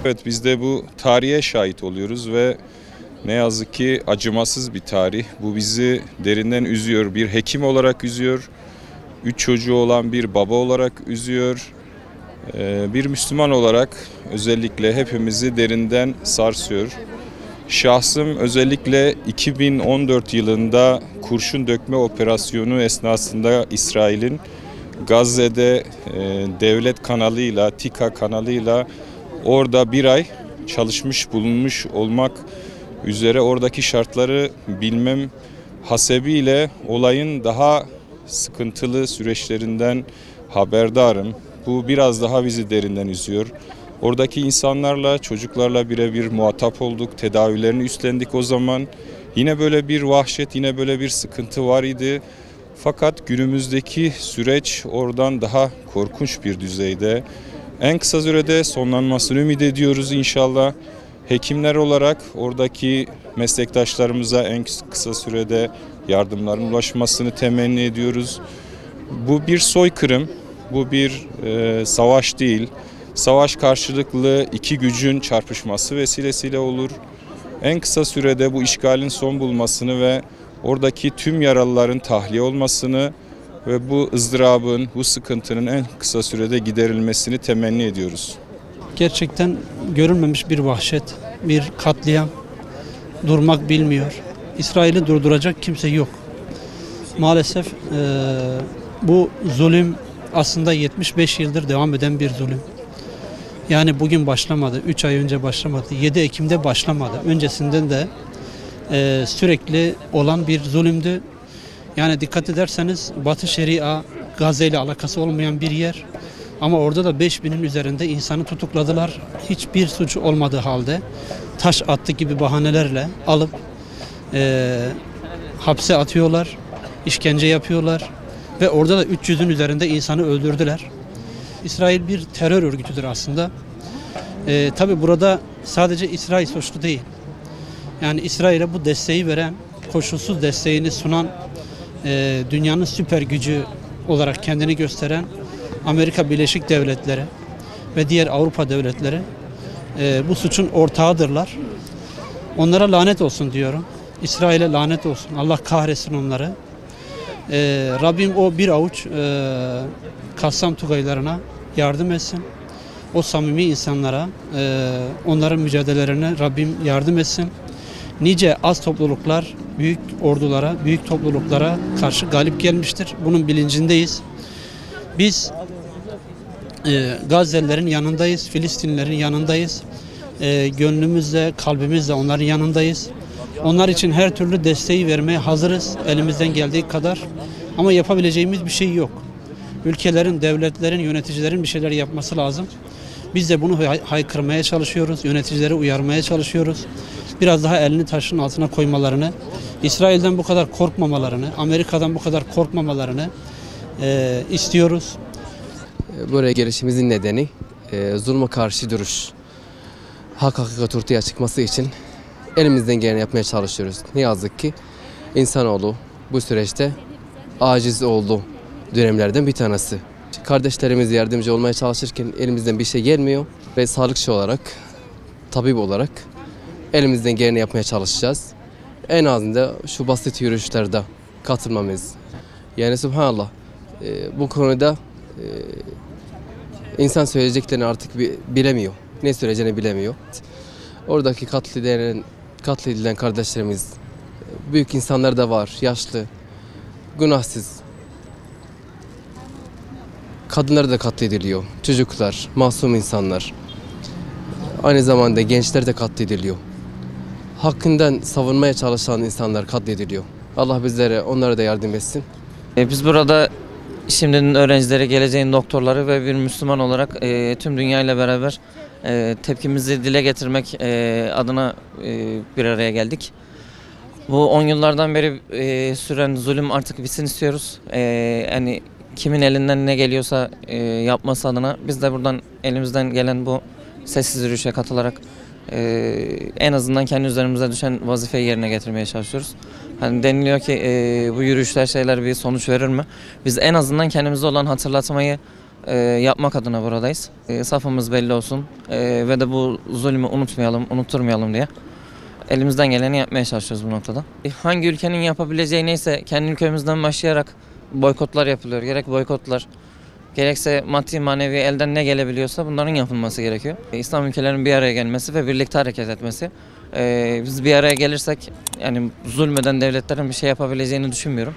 Evet, biz de bu tarihe şahit oluyoruz ve ne yazık ki acımasız bir tarih. Bu bizi derinden üzüyor. Bir hekim olarak üzüyor. 3 çocuğu olan bir baba olarak üzüyor. Bir Müslüman olarak özellikle hepimizi derinden sarsıyor. Şahsım özellikle 2014 yılında kurşun dökme operasyonu esnasında İsrail'in Gazze'de devlet kanalıyla, TİKA kanalıyla orada bir ay çalışmış bulunmuş olmak üzere oradaki şartları bilmem hasebiyle olayın daha sıkıntılı süreçlerinden haberdarım. Bu biraz daha bizi derinden üzüyor. Oradaki insanlarla, çocuklarla birebir muhatap olduk, tedavilerini üstlendik o zaman. Yine böyle bir vahşet, yine böyle bir sıkıntı var idi. Fakat günümüzdeki süreç oradan daha korkunç bir düzeyde. En kısa sürede sonlanmasını ümit ediyoruz inşallah. Hekimler olarak oradaki meslektaşlarımıza en kısa sürede yardımların ulaşmasını temenni ediyoruz. Bu bir soykırım, bu bir savaş değil. Savaş karşılıklı iki gücün çarpışması vesilesiyle olur. En kısa sürede bu işgalin son bulmasını ve oradaki tüm yaralıların tahliye olmasını ve bu ızdırabın, bu sıkıntının en kısa sürede giderilmesini temenni ediyoruz. Gerçekten görülmemiş bir vahşet, bir katliam. Durmak bilmiyor. İsrail'i durduracak kimse yok. Maalesef bu zulüm aslında 75 yıldır devam eden bir zulüm. Yani bugün başlamadı, 3 ay önce başlamadı, 7 Ekim'de başlamadı. Öncesinden de sürekli olan bir zulümdü. Yani dikkat ederseniz Batı Şeria, Gazze ile alakası olmayan bir yer. Ama orada da 5000'in üzerinde insanı tutukladılar. Hiçbir suçu olmadığı halde taş attı gibi bahanelerle alıp hapse atıyorlar, işkence yapıyorlar ve orada da 300'ün üzerinde insanı öldürdüler. İsrail bir terör örgütüdür aslında. Tabi burada sadece İsrail suçlu değil. Yani İsrail'e bu desteği veren, koşulsuz desteğini sunan, dünyanın süper gücü olarak kendini gösteren Amerika Birleşik Devletleri ve diğer Avrupa devletleri bu suçun ortağıdırlar. Onlara lanet olsun diyorum. İsrail'e lanet olsun. Allah kahretsin onları. Rabbim o bir avuç Kassam Tugaylarına yardım etsin. O samimi insanlara, onların mücadelelerine Rabbim yardım etsin. Nice az topluluklar büyük ordulara, büyük topluluklara karşı galip gelmiştir. Bunun bilincindeyiz. Biz Gazze'lilerin yanındayız, Filistinlilerin yanındayız. Gönlümüzle, kalbimizle onların yanındayız. Onlar için her türlü desteği vermeye hazırız elimizden geldiği kadar. Ama yapabileceğimiz bir şey yok. Ülkelerin, devletlerin, yöneticilerin bir şeyler yapması lazım. Biz de bunu haykırmaya çalışıyoruz, yöneticileri uyarmaya çalışıyoruz. Biraz daha elini taşın altına koymalarını, İsrail'den bu kadar korkmamalarını, Amerika'dan bu kadar korkmamalarını istiyoruz. Buraya gelişimizin nedeni zulme karşı duruş. Hak hakikat ortaya çıkması için elimizden geleni yapmaya çalışıyoruz. Ne yazık ki insanoğlu bu süreçte aciz oldu dönemlerden bir tanesi. Kardeşlerimiz yardımcı olmaya çalışırken elimizden bir şey gelmiyor ve sağlıkçı olarak, tabip olarak elimizden geleni yapmaya çalışacağız. En azından şu basit yürüyüşlerde katılmamız. Yani subhanallah bu konuda insan söyleyeceklerini artık bilemiyor. Ne söyleyeceğini bilemiyor. Oradaki katledilen kardeşlerimiz, büyük insanlar da var, yaşlı, günahsız. Kadınlar da katlediliyor, çocuklar, masum insanlar. Aynı zamanda gençler de katlediliyor. Hakkından savunmaya çalışan insanlar katlediliyor. Allah bizlere, onlara da yardım etsin. Biz burada şimdinin öğrencileri, geleceğin doktorları ve bir Müslüman olarak tüm dünya ile beraber tepkimizi dile getirmek adına bir araya geldik. Bu 10 yıllardan beri süren zulüm artık bitsin istiyoruz. Yani kimin elinden ne geliyorsa yapması adına biz de buradan elimizden gelen bu sessiz yürüyüşe katılarak en azından kendi üzerimize düşen vazifeyi yerine getirmeye çalışıyoruz. Hani deniliyor ki bu yürüyüşler şeyler bir sonuç verir mi? Biz en azından kendimize olan hatırlatmayı yapmak adına buradayız. Safımız belli olsun ve de bu zulmü unutturmayalım diye elimizden geleni yapmaya çalışıyoruz bu noktada. Hangi ülkenin yapabileceği neyse kendi ülkemizden başlayarak boykotlar yapılıyor. Gerek boykotlar, gerekse maddi manevi elden ne gelebiliyorsa bunların yapılması gerekiyor. İslam ülkelerinin bir araya gelmesi ve birlikte hareket etmesi. Biz bir araya gelirsek yani zulmeden devletlerin bir şey yapabileceğini düşünmüyorum.